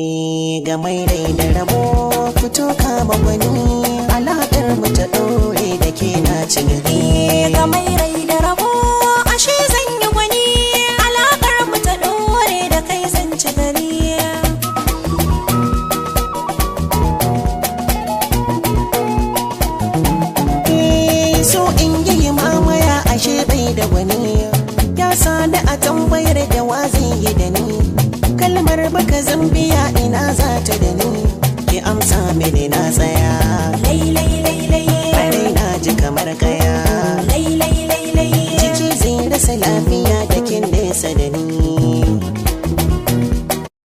ga mai rai da rabo fito kama gwani alaƙar mu ta ɗore da ke na ci gari. Ga mai rai da rabo ashe zan yi gwani alaƙar mu ta ɗore da kai zan ci gari. So in yi mamaya ashe bai da gwani ya sani a tambayar da wazi yi da ni kalmar baka zambiya ina za ta da ni ki amsa mini na tsaya Lai lai lai lai bare na ji kamar kaya lai lai lai lai jiki zai rasa lafiya da kin nesa da ni